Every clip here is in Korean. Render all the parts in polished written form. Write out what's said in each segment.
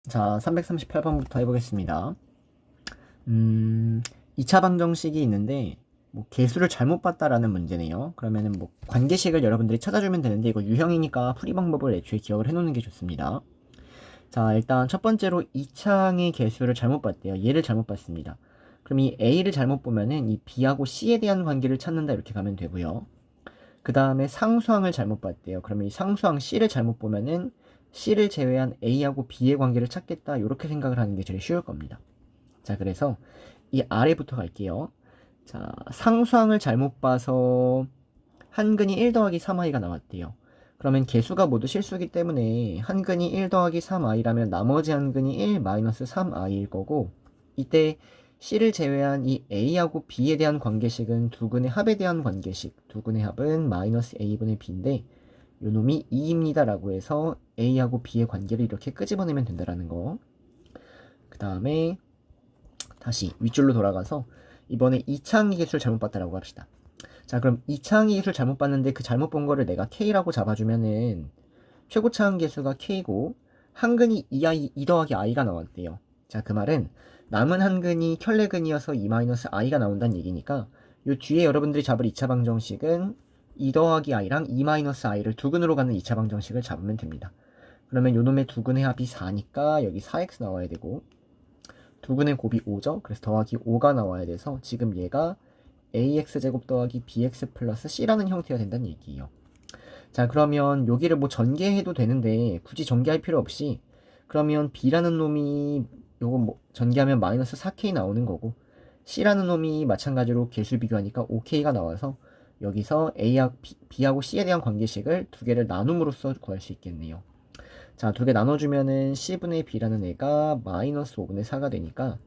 자, 338번부터 해보겠습니다. 2차 방정식이 있는데, 개수를 잘못 봤다라는 문제네요. 그러면은 관계식을 여러분들이 찾아주면 되는데, 이거 유형이니까 풀이 방법을 애초에 기억을 해놓는 게 좋습니다. 자, 일단 첫 번째로 2차항의 개수를 잘못 봤대요. 얘를 잘못 봤습니다. 그럼 이 A를 잘못 보면은 이 B하고 C에 대한 관계를 찾는다 이렇게 가면 되고요. 그 다음에 상수항을 잘못 봤대요. 그러면 이 상수항 C를 잘못 보면은 C를 제외한 A하고 B의 관계를 찾겠다 이렇게 생각을 하는 게 제일 쉬울 겁니다. 자, 그래서 이 아래부터 갈게요. 자, 상수항을 잘못 봐서 한근이 1 더하기 3i가 나왔대요. 그러면 개수가 모두 실수기 때문에 한근이 1 더하기 3i라면 나머지 한근이 1 마이너스 3i일 거고, 이때 C를 제외한 이 A하고 B에 대한 관계식은 두근의 합에 대한 관계식, 두근의 합은 마이너스 A분의 B인데 요놈이 2입니다 라고 해서 A하고 B의 관계를 이렇게 끄집어내면 된다라는 거. 그 다음에 다시 윗줄로 돌아가서 이번에 2차항의 개수를 잘못 봤다라고 합시다. 자, 그럼 2차항의 개수를 잘못 봤는데 그 잘못 본 거를 내가 K라고 잡아주면은 최고차항 개수가 K고 한근이 2 더하기 i가 나왔대요. 자, 그 말은 남은 한근이 켤레근이어서 2-i가 나온다는 얘기니까 요 뒤에 여러분들이 잡을 2차 방정식은 2 더하기 i랑 2-i를 두근으로 가는 2차 방정식을 잡으면 됩니다. 그러면 요놈의 두근의 합이 4니까 여기 4x 나와야 되고 두근의 곱이 5죠. 그래서 더하기 5가 나와야 돼서 지금 얘가 ax제곱 더하기 bx 플러스 c라는 형태가 된다는 얘기예요. 자, 그러면 여기를 전개해도 되는데 굳이 전개할 필요 없이 그러면 b라는 놈이 요거 전개하면 마이너스 4k 나오는 거고 c라는 놈이 마찬가지로 개수 비교하니까 5k가 나와서 여기서 b하고 c에 대한 관계식을 두 개를 나눔으로써 구할 수 있겠네요. 자, 두 개 나눠주면은 c분의 b라는 애가 마이너스 5분의 4가 되니까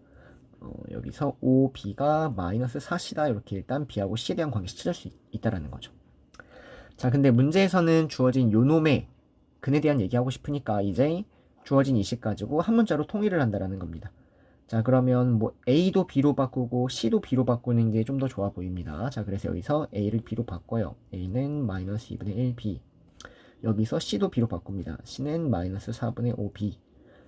여기서 5b가 마이너스 4c다 이렇게 일단 b하고 c에 대한 관계식 찾을 수 있다라는 거죠. 자, 근데 문제에서는 주어진 요놈의 근에 대한 얘기하고 싶으니까 이제 주어진 이식 가지고 한 문자로 통일을 한다라는 겁니다. 자, 그러면 A도 B로 바꾸고 C도 B로 바꾸는 게 좀 더 좋아 보입니다. 자, 그래서 여기서 A를 B로 바꿔요. A는 마이너스 2분의 1B. 여기서 C도 B로 바꿉니다. C는 마이너스 4분의 5B.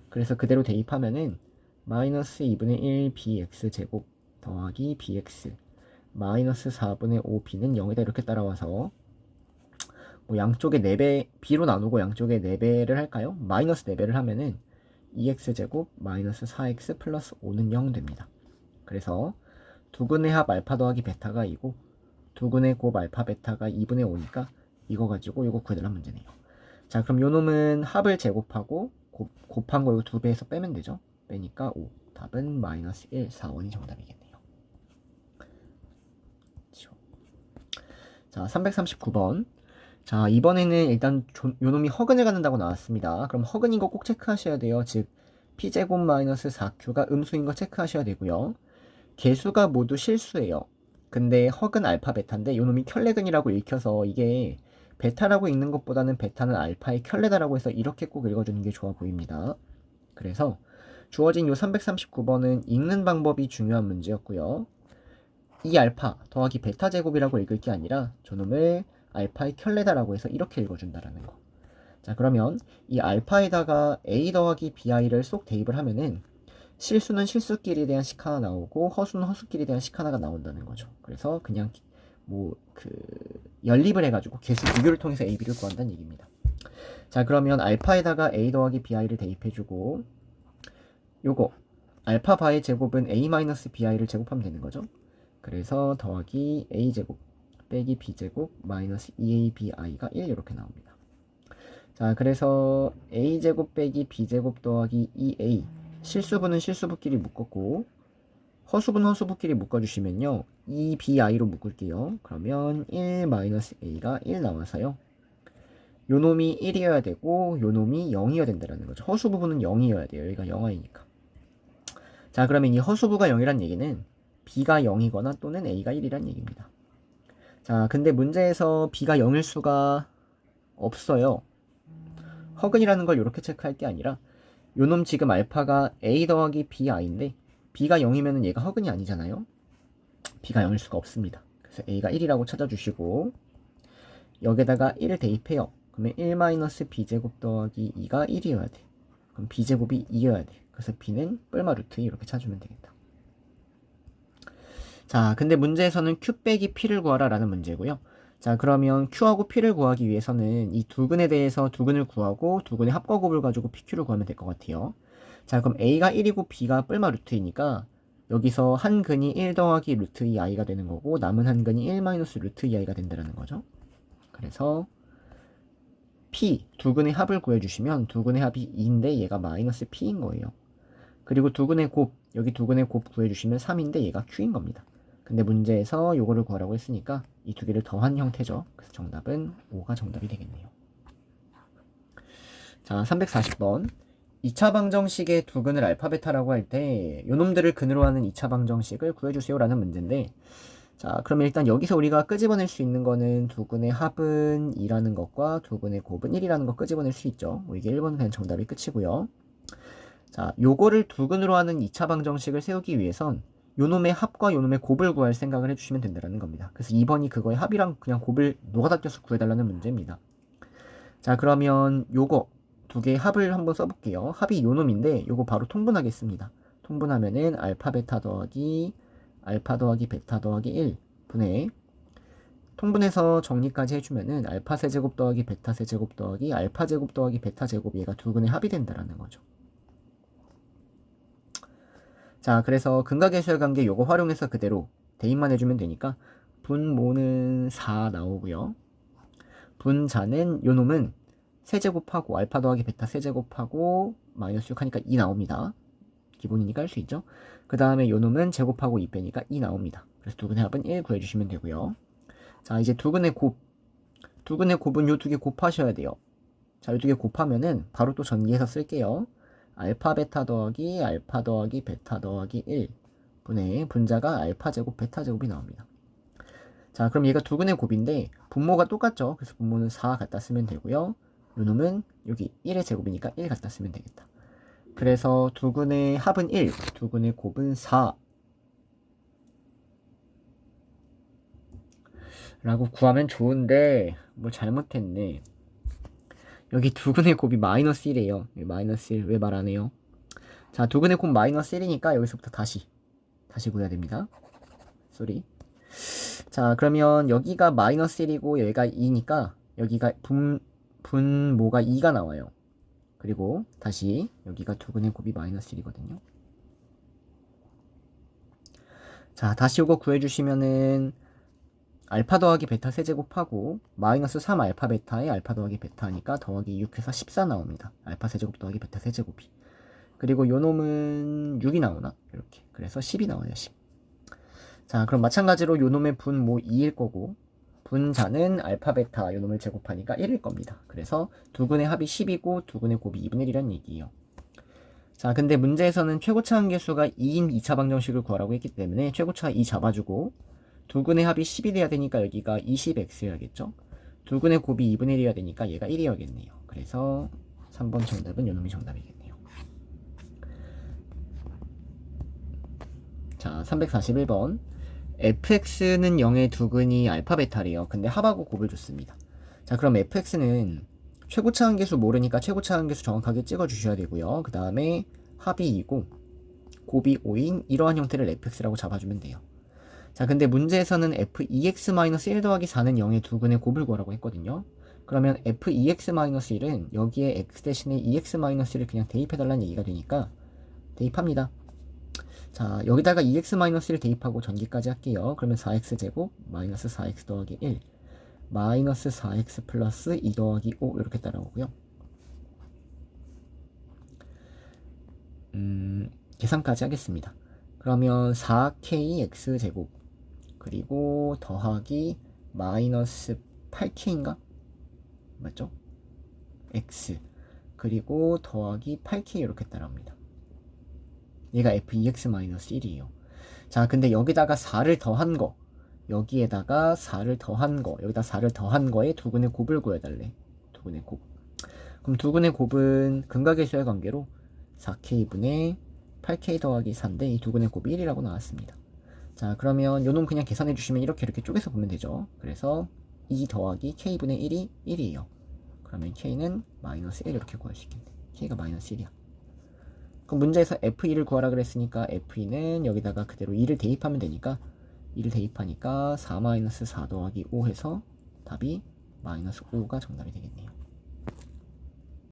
그래서 그대로 대입하면은 마이너스 2분의 1 BX 제곱 더하기 BX 마이너스 4분의 5B는 0이다 이렇게 따라와서 양쪽에 4배, B로 나누고 양쪽에 4배를 할까요? 마이너스 4배를 하면은 2x제곱 마이너스 4x 플러스 5는 0 됩니다. 그래서 두근의 합 알파 더하기 베타가 2고 두근의 곱 알파 베타가 2분의 5니까 이거 가지고 이거 구해달라는 문제네요. 자, 그럼 요 놈은 합을 제곱하고 곱한 거 이거 2배에서 빼면 되죠? 빼니까 5. 답은 마이너스 1, 4원이 정답이겠네요. 자, 339번. 자, 이번에는 일단 요놈이 허근을 갖는다고 나왔습니다. 그럼 허근인 거 꼭 체크하셔야 돼요. 즉 p제곱 마이너스 4q가 음수인 거 체크하셔야 되고요. 개수가 모두 실수예요. 근데 허근 알파 베타인데 요놈이 켤레근이라고 읽혀서 이게 베타라고 읽는 것보다는 베타는 알파의 켤레다라고 해서 이렇게 꼭 읽어주는 게 좋아 보입니다. 그래서 주어진 요 339번은 읽는 방법이 중요한 문제였고요. 이 알파 더하기 베타 제곱이라고 읽을 게 아니라 저놈을 알파의 켤레다라고 해서 이렇게 읽어준다라는 거. 자, 그러면 이 알파에다가 a 더하기 bi를 쏙 대입을 하면은 실수는 실수끼리에 대한 식 하나 나오고 허수는 허수끼리에 대한 식 하나가 나온다는 거죠. 그래서 그냥 연립을 해가지고 개수 비교를 통해서 a, b를 구한다는 얘기입니다. 자, 그러면 알파에다가 a 더하기 bi를 대입해주고 요거 알파 바의 제곱은 a-bi를 제곱하면 되는 거죠. 그래서 더하기 a제곱 빼기 b제곱 마이너스 2abi가 1 이렇게 나옵니다. 자, 그래서 a제곱 빼기 b제곱 더하기 2a 실수분은 실수부끼리 묶었고 허수분 허수부끼리 묶어주시면요 2bi로 묶을게요. 그러면 1 마이너스 a가 1 나와서요 요놈이 1이어야 되고 요놈이 0이어야 된다는 거죠. 허수 부분은 0이어야 돼요. 여기가 0i니까. 자, 그러면 이 허수부가 0이란 얘기는 b가 0이거나 또는 a가 1이란 얘기입니다. 자, 근데 문제에서 b가 0일 수가 없어요. 허근이라는 걸 이렇게 체크할 게 아니라 요놈 지금 알파가 a 더하기 bi인데 b가 0이면 얘가 허근이 아니잖아요. b가 0일 수가 없습니다. 그래서 a가 1이라고 찾아주시고 여기다가 1을 대입해요. 그러면 1 마이너스 b제곱 더하기 2가 1이어야 돼. 그럼 b제곱이 2여야 돼. 그래서 b는 뿔마 루트 2 이렇게 찾으면 되겠다. 자, 근데 문제에서는 q 빼기 p를 구하라 라는 문제고요. 자, 그러면 q하고 p를 구하기 위해서는 이 두근에 대해서 두근을 구하고 두근의 합과 곱을 가지고 pq를 구하면 될 것 같아요. 자, 그럼 a가 1이고 b가 뿔마 루트 2니까 여기서 한 근이 1 더하기 루트 2i가 되는 거고 남은 한 근이 1 마이너스 루트 2i가 된다는 거죠. 그래서 p, 두근의 합을 구해주시면 두근의 합이 2인데 얘가 마이너스 p인 거예요. 그리고 두근의 곱, 여기 두근의 곱 구해주시면 3인데 얘가 q인 겁니다. 근데 문제에서 요거를 구하라고 했으니까 이 두 개를 더한 형태죠. 그래서 정답은 5가 정답이 되겠네요. 자, 340번. 2차 방정식의 두근을 알파 베타라고 할 때 요놈들을 근으로 하는 2차 방정식을 구해주세요 라는 문제인데, 자, 그러면 일단 여기서 우리가 끄집어낼 수 있는 거는 두근의 합은 2라는 것과 두근의 곱은 1이라는 거 끄집어낼 수 있죠. 뭐 이게 1번은 그냥 정답이 끝이고요. 자, 요거를 두근으로 하는 2차 방정식을 세우기 위해선 요놈의 합과 요놈의 곱을 구할 생각을 해주시면 된다는 겁니다. 그래서 2번이 그거의 합이랑 그냥 곱을 노가다 껴서 구해달라는 문제입니다. 자, 그러면 요거 두 개의 합을 한번 써볼게요. 합이 요놈인데 요거 바로 통분하겠습니다. 통분하면은 알파 베타 더하기 베타 더하기 1 분의, 통분해서 정리까지 해주면은 알파 세제곱 더하기 베타 세제곱 더하기 알파 제곱 더하기 베타 제곱, 얘가 두근의 합이 된다라는 거죠. 자, 그래서 근각계수열 관계 요거 활용해서 그대로 대입만 해주면 되니까 분모는 4 나오고요. 분자는 요놈은 세제곱하고 알파 더하기 베타 세제곱하고 마이너스 6 하니까 2 나옵니다. 기본이니까 할 수 있죠. 그 다음에 요놈은 제곱하고 2 빼니까 2 나옵니다. 그래서 두근의 합은 1 구해주시면 되고요. 자, 이제 두근의 곱은 요 두 개 곱하셔야 돼요. 자, 요 두 개 곱하면은 바로 또 전기해서 쓸게요. 알파 베타 더하기 베타 더하기 1 분의 분자가 알파 제곱 베타 제곱이 나옵니다. 자, 그럼 얘가 두근의 곱인데 분모가 똑같죠. 그래서 분모는 4 갖다 쓰면 되고요. 요놈은 여기 1의 제곱이니까 1 갖다 쓰면 되겠다. 그래서 두근의 합은 1, 두근의 곱은 4 라고 구하면 좋은데 뭘 잘못했네. 여기 두근의 곱이 마이너스 1이에요. 마이너스 1 왜 말 안 해요? 자, 두근의 곱 마이너스 1이니까 여기서부터 다시 구해야 됩니다. 쏘리. 자, 그러면 여기가 마이너스 1이고 여기가 2니까 여기가 분모가 2가 나와요. 그리고 다시 여기가 두근의 곱이 마이너스 1이거든요. 자, 다시 이거 구해주시면은 알파 더하기 베타 세제곱하고 마이너스 3 알파 베타에 알파 더하기 베타니까 더하기 6 해서 14 나옵니다. 알파 세제곱 더하기 베타 세제곱이. 그리고 요놈은 6이 나오나? 이렇게. 그래서 10이 나와요. 10. 자, 그럼 마찬가지로 요놈의 분모 2일 거고 분자는 알파 베타 요놈을 제곱하니까 1일 겁니다. 그래서 두근의 합이 10이고 두근의 곱이 2분의 1이란 얘기예요. 자, 근데 문제에서는 최고차 한계수가 2인 2차 방정식을 구하라고 했기 때문에 최고차 2 잡아주고 두근의 합이 10이 돼야 되니까 여기가 20x여야겠죠. 두근의 곱이 2분의 1이어야 되니까 얘가 1이어야겠네요. 그래서 3번 정답은 요놈이 정답이겠네요. 자, 341번. fx는 0의 두근이 알파 베타래요. 근데 합하고 곱을 줬습니다. 자, 그럼 fx는 최고차 한계수 모르니까 최고차 한계수 정확하게 찍어주셔야 되고요. 그 다음에 합이 2고 곱이 5인 이러한 형태를 fx라고 잡아주면 돼요. 자, 근데 문제에서는 f2x-1 더하기 4는 0의 두근의 곱을 구하라고 했거든요. 그러면 f2x-1은 여기에 x 대신에 2x-1을 그냥 대입해달라는 얘기가 되니까 대입합니다. 자, 여기다가 2x-1을 대입하고 전기까지 할게요. 그러면 4x제곱 마이너스 4x 더하기 1 마이너스 4x 플러스 2 더하기 5 이렇게 따라오고요. 계산까지 하겠습니다. 그러면 4kx제곱 그리고 더하기 마이너스 8k인가? 맞죠? x 그리고 더하기 8k 이렇게 따라옵니다. 얘가 f2x-1이에요. 자, 근데 여기다가 4를 더한 거, 여기에다가 4를 더한 거, 여기다 4를 더한 거에 두근의 곱을 구해달래. 두근의 곱. 그럼 두근의 곱은 근각계수의 관계로 4k분의 8k 더하기 4인데 이 두근의 곱이 1이라고 나왔습니다. 자, 그러면 요놈 그냥 계산해 주시면 이렇게 쪼개서 보면 되죠. 그래서 2 더하기 k분의 1이 1이에요. 그러면 k는 마이너스 1 이렇게 구할 수 있겠네. k가 마이너스 1이야. 그럼 문제에서 F2를 구하라 그랬으니까 F2는 여기다가 그대로 2를 대입하면 되니까 2를 대입하니까 4-4 더하기 5 해서 답이 마이너스 5가 정답이 되겠네요.